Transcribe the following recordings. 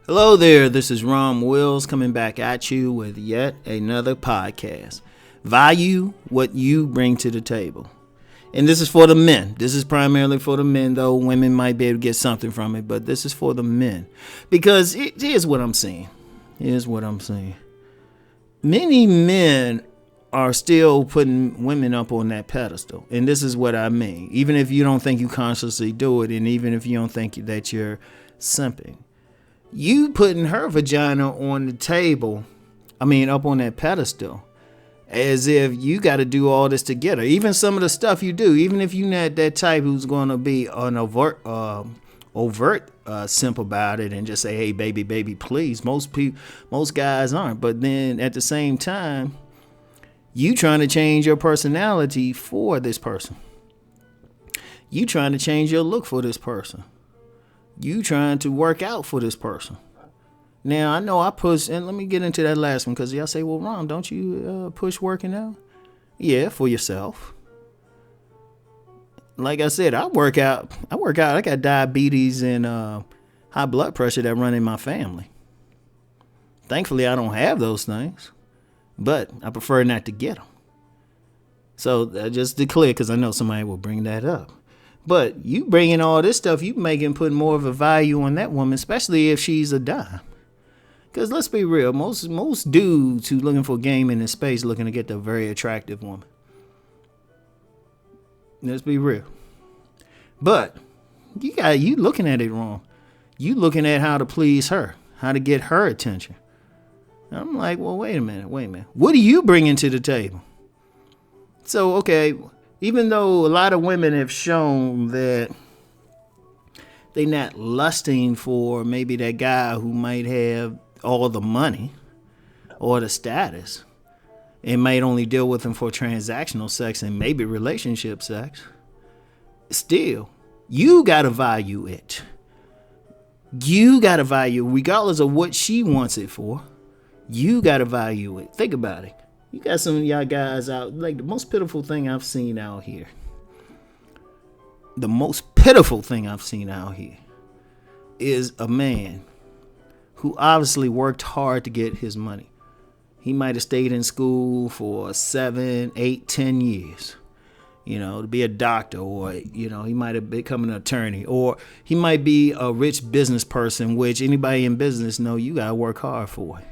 Hello there, this is Rom Wills coming back at you with yet another podcast. Value what you bring to the table. And this is for the men. This is primarily for the men, though women might be able to get something from it, but this is for the men. Because here's what I'm saying. Many men are still putting women up on that pedestal. And this is what I mean. Even if you don't think you consciously do it, and even if you don't think that you're simping. You putting her vagina on the table, up on that pedestal, as if you got to do all this together. Even some of the stuff you do, even if you're not that type who's going to be an overt simp about it and just say, hey, baby, please. Most guys aren't. But then at the same time, you trying to change your personality for this person. You trying to change your look for this person. You trying to work out for this person. Now, I know I push, and let me get into that last one, because y'all say, well, Ron, don't you push working out? Yeah, for yourself. Like I said, I work out. I got diabetes and high blood pressure that run in my family. Thankfully, I don't have those things, but I prefer not to get them. So just to clear, because I know somebody will bring that up. But you bringing all this stuff, you put more of a value on that woman, especially if she's a dime. Because let's be real, most dudes who looking for game in this space looking to get the very attractive woman. Let's be real. But you looking at it wrong. You looking at how to please her, how to get her attention. And I'm like, well, wait a minute. What are you bringing to the table? So, okay, even though a lot of women have shown that they're not lusting for maybe that guy who might have all the money or the status and might only deal with him for transactional sex and maybe relationship sex, still, you got to value it. You got to value, regardless of what she wants it for, you got to value it. Think about it. You got some of y'all guys out, like the most pitiful thing I've seen out here. The most pitiful thing I've seen out here is a man who obviously worked hard to get his money. He might have stayed in school for 7, 8, 10 years, to be a doctor, or, he might have become an attorney, or he might be a rich business person, which anybody in business know you got to work hard for it.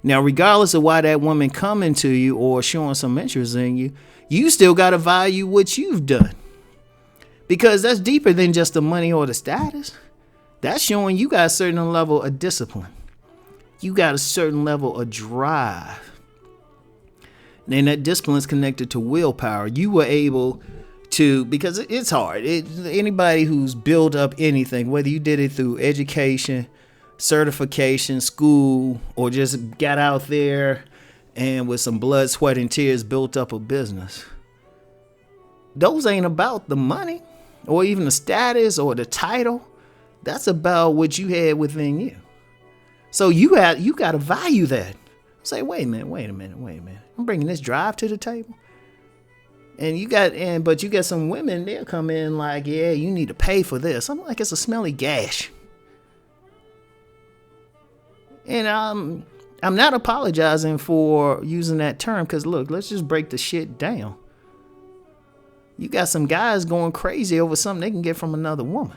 Now, regardless of why that woman coming to you or showing some interest in you, you still got to value what you've done. Because that's deeper than just the money or the status. That's showing you got a certain level of discipline. You got a certain level of drive. And that discipline is connected to willpower. You were able to, because it's hard. Anybody who's built up anything, whether you did it through education, certification, school, or just got out there and with some blood, sweat, and tears built up a business. Those ain't about the money or even the status or the title. That's about what you had within you. So you got to value that. Say, wait a minute. I'm bringing this drive to the table. But you got some women, they'll come in like, yeah, you need to pay for this. I'm like, it's a smelly gash. And I'm not apologizing for using that term, because look, let's just break the shit down. You got some guys going crazy over something they can get from another woman.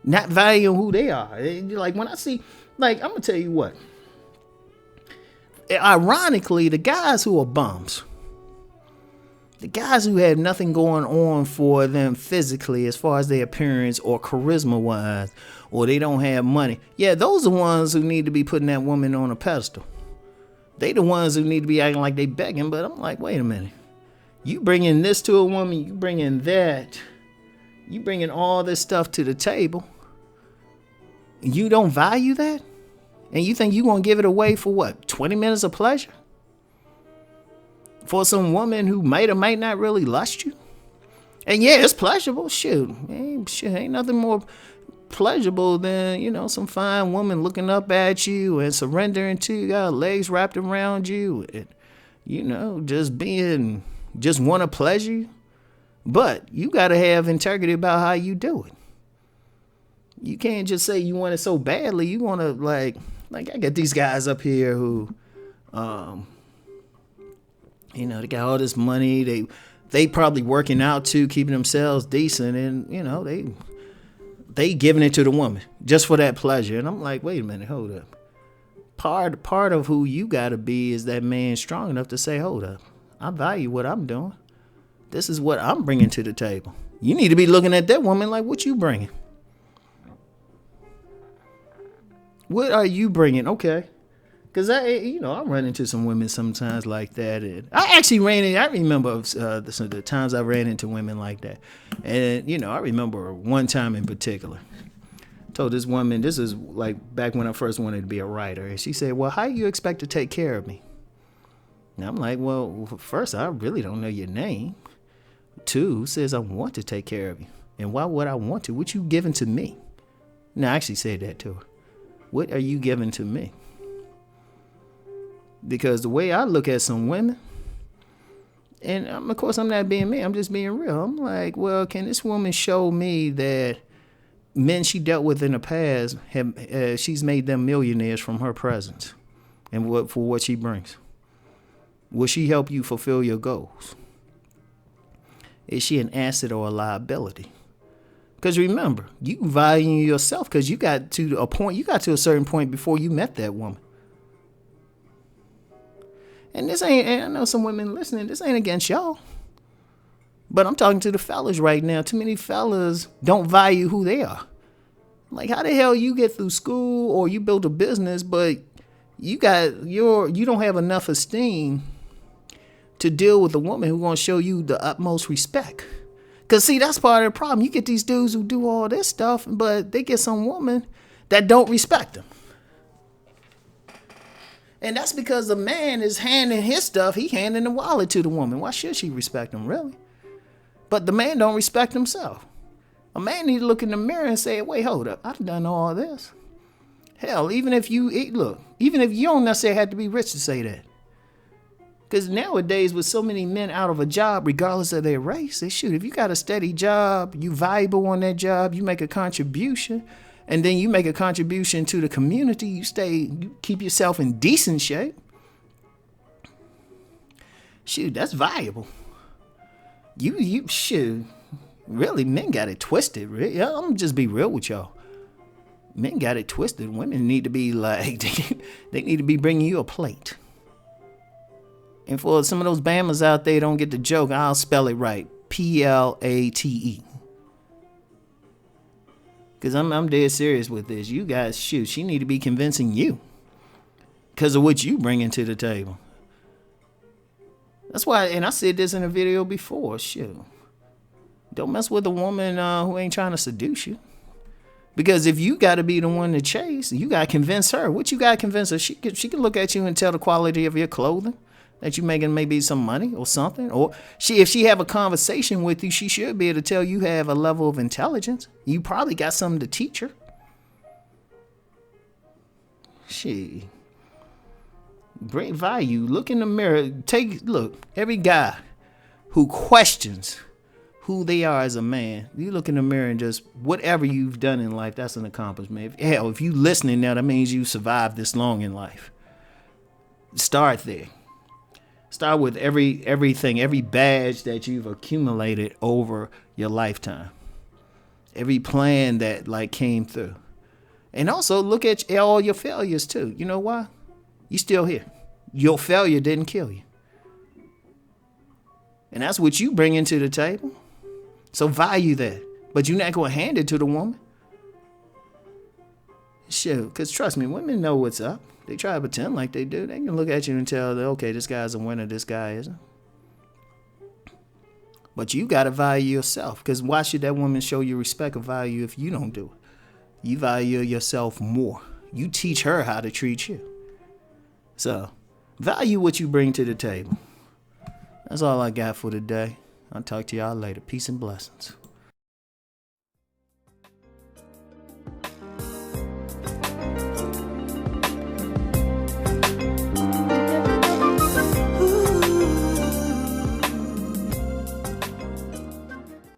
Not valuing who they are. Like when I see, I'm going to tell you what. Ironically, the guys who are bums, the guys who have nothing going on for them physically as far as their appearance or charisma wise, or they don't have money. Yeah, those are the ones who need to be putting that woman on a pedestal. They the ones who need to be acting like they begging. But I'm like, wait a minute. You bringing this to a woman, you bringing that, you bringing all this stuff to the table. You don't value that? And you think you're going to give it away for what? 20 minutes of pleasure? For some woman who might or might not really lust you? And yeah, it's pleasurable. Shoot, ain't nothing more pleasurable than, some fine woman looking up at you and surrendering to you, got legs wrapped around you, and, just want to pleasure you. But you got to have integrity about how you do it. You can't just say you want it so badly. You want to like I got these guys up here who, they got all this money. They probably working out too, keeping themselves decent, and they giving it to the woman just for that pleasure. And I'm like, wait a minute, hold up. Part of who you gotta be is that man strong enough to say, hold up, I value what I'm doing. This is what I'm bringing to the table. You need to be looking at that woman like, what you bringing? What are you bringing? Okay. Because I run into some women sometimes like that. And I remember the times I ran into women like that. And, I remember one time in particular. I told this woman, this is like back when I first wanted to be a writer. And she said, well, how do you expect to take care of me? And I'm like, well, first, I really don't know your name. Two, who says I want to take care of you? And why would I want to? What you giving to me? No, I actually said that to her. What are you giving to me? Because the way I look at some women, and of course I'm not being me, I'm just being real. I'm like, well, can this woman show me that men she dealt with in the past, she's made them millionaires from her presence and for what she brings? Will she help you fulfill your goals? Is she an asset or a liability? Because remember, you value yourself because you got to a certain point before you met that woman. And I know some women listening, this ain't against y'all. But I'm talking to the fellas right now. Too many fellas don't value who they are. Like, how the hell you get through school or you build a business, but you don't have enough esteem to deal with a woman who's going to show you the utmost respect. Because, see, that's part of the problem. You get these dudes who do all this stuff, but they get some woman that don't respect them. And that's because the man is handing his stuff. He handing the wallet to the woman. Why should she respect him, really? But the man don't respect himself. A man need to look in the mirror and say, wait, hold up. I've done all this. Hell, even if you don't necessarily have to be rich to say that. Because nowadays, with so many men out of a job, regardless of their race, if you got a steady job, you valuable on that job, you make a contribution, and then you make a contribution to the community, you keep yourself in decent shape. That's valuable. Really, men got it twisted. Really. I'm gonna just be real with y'all. Men got it twisted. Women need to be like, they need to be bringing you a plate. And for some of those Bammers out there don't get the joke, I'll spell it right. Plate. Because I'm dead serious with this. You guys, she need to be convincing you. Because of what you bringing to the table. That's why, and I said this in a video before, don't mess with a woman who ain't trying to seduce you. Because if you got to be the one to chase, you got to convince her. What you got to convince her? She can look at you and tell the quality of your clothing. That you making maybe some money or something. Or if she have a conversation with you, she should be able to tell you have a level of intelligence. You probably got something to teach her. Bring value. Look in the mirror. Look, every guy who questions who they are as a man, you look in the mirror and just whatever you've done in life, that's an accomplishment. Hell, if you listening now, that means you survived this long in life. Start there. Start with everything, every badge that you've accumulated over your lifetime. Every plan that came through. And also look at all your failures too. You know why? You still here. Your failure didn't kill you. And that's what you bring into the table. So value that. But you're not going to hand it to the woman. Because trust me, women know what's up. They try to pretend like they do. They can look at you and tell that, okay, this guy's a winner, this guy isn't. But you got to value yourself. Because why should that woman show you respect or value if you don't do it? You value yourself more. You teach her how to treat you. So, value what you bring to the table. That's all I got for today. I'll talk to y'all later. Peace and blessings.